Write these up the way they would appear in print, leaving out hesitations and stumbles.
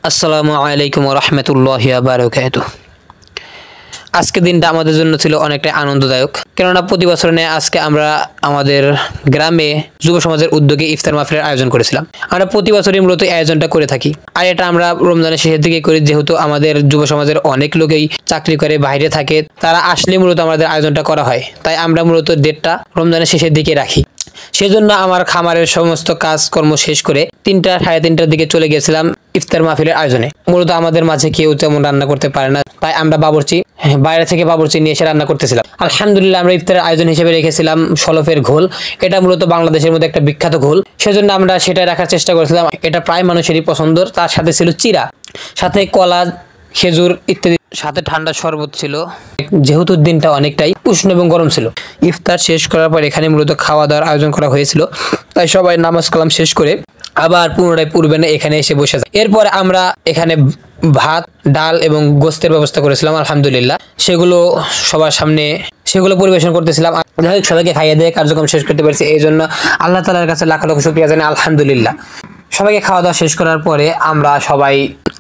আসসালামু আলাইকুম ওয়া রাহমাতুল্লাহি ওয়া বারাকাতুহু। আজকের দিনটা আমাদের জন্য ছিল অনেকটাই আনন্দদায়ক, কেননা প্রতি বছর নিয়ে আজকে আমরা আমাদের গ্রামে যুব সমাজের উদ্যোগে ইফতার মাহফিলের আয়োজন করেছিলাম। আমরা প্রতি বছরই মূলত এই আয়োজনটা করে থাকি, আর এটা আমরা রমজানের শেষের দিকে করি, যেহেতু আমাদের যুব সমাজের অনেক লোকেই চাকরি করে বাইরে থাকে, তারা আসলে মূলত আমাদের আয়োজনটা করা হয়। তাই আমরা মূলত ডেটটা রমজানের শেষের দিকে রাখি। সেজন্য আমার খামারের সমস্ত কাজকর্ম শেষ করে 3টা সাড়ে 3টার দিকে চলে গেছিলাম ইফতার মাহফিলের আয়োজনে। মূলত আমাদের মাঝে কেউ তেমন রান্না করতে পারে না, তাই আমরা বাইরে থেকে বাবুর্চি নিয়ে এসে রান্না করতেছিলাম। আলহামদুলিল্লাহ, আমরা ইফতারের আয়োজন হিসেবে রেখেছিলাম শলফের ঘোল। এটা মূলত বাংলাদেশের মধ্যে একটা বিখ্যাত ঘোল, সেজন্য আমরা সেটাই রাখার চেষ্টা করেছিলাম। এটা প্রায় মানুষেরই পছন্দর। তার সাথে ছিল চিরা, সাথে কলা, খেজুর ইত্যাদি, সাথে ঠান্ডা শরবত ছিল। যেহেতু দিনটা অনেকটাই উষ্ণ এবং গরম ছিল, ইফতার শেষ করার পর এখানে মূলত খাওয়া দাওয়ার আয়োজন করা হয়েছিল। তাই সবাই নামাজ কালাম শেষ করে আবার পুনরায় পূর্বে এখানে এসে বসে যায়। এরপর আমরা এখানে ভাত, ডাল এবং গোস্তের ব্যবস্থা করেছিলাম। আলহামদুলিল্লাহ, সেগুলো পরিবেশন করতেছিলাম। সবাইকে খাইয়ে দিয়ে কার্যক্রম শেষ করতে পেরেছি, এই জন্য আল্লাহ তাআলার কাছে লাখ লাখ শুকরিয়া জানাই আলহামদুলিল্লাহ। সবাইকে খাওয়া দাওয়া শেষ করার পরে আমরা সবাই,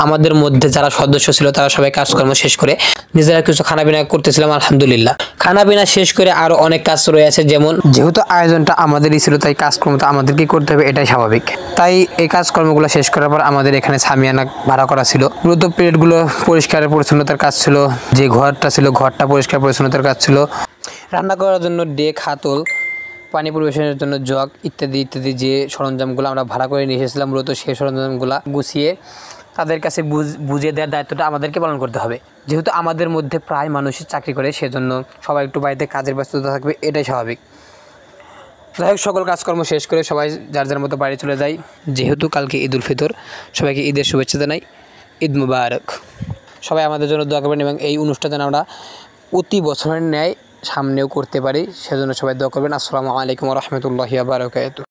আমাদের মধ্যে যারা সদস্য ছিল তারা সবাই কাজকর্ম শেষ করে নিজেরা কিছু খানাপিনা করতেছিলাম। আলহামদুলিল্লাহ, খানাপিনা শেষ করে আরো অনেক কাজ রয়েছে, যেমন যেহেতু আয়োজনটা আমাদেরই ছিল, তাই কাজকর্মটা আমাদেরকেই করতে হবে, এটাই স্বাভাবিক। তাই এই কাজকর্মগুলো শেষ করার পর আমাদের এখানে সামিয়ানা ভাড়া করা ছিল। মূলত প্লেটগুলো পরিষ্কার পরিচ্ছন্নতার কাজ ছিল, যে ঘরটা ছিল ঘরটা পরিষ্কার পরিচ্ছন্নতার কাজ ছিল, রান্না করার জন্য ডেক, হাতল, পানি পরিবেশনের জন্য জগ ইত্যাদি ইত্যাদি যে সরঞ্জামগুলো আমরা ভাড়া করে নিয়ে এসেছিলাম, মূলত সেই সরঞ্জামগুলো গুছিয়ে তাদের কাছে বুঝিয়ে দেওয়ার দায়িত্বটা আমাদেরকে পালন করতে হবে। যেহেতু আমাদের মধ্যে প্রায় মানুষই চাকরি করে, সেজন্য সবাই একটু বাড়িতে কাজের ব্যস্ততা থাকবে, এটাই স্বাভাবিক। যাই হোক, সকল কাজকর্ম শেষ করে সবাই যার যার মতো বাড়ি চলে যায়। যেহেতু কালকে ঈদ উল ফিতর, সবাইকে ঈদের শুভেচ্ছা জানাই। ঈদ মুবারক। সবাই আমাদের জন্য দোয়া করবেন এবং এই অনুষ্ঠান যেন আমরা প্রতি বছরের ন্যায় সামনেও করতে পারি, সেজন্য সবাই দোয়া করবেন। আসসালামু আলাইকুম ওয়া রাহমাতুল্লাহি ওয়া বারাকাতুহু।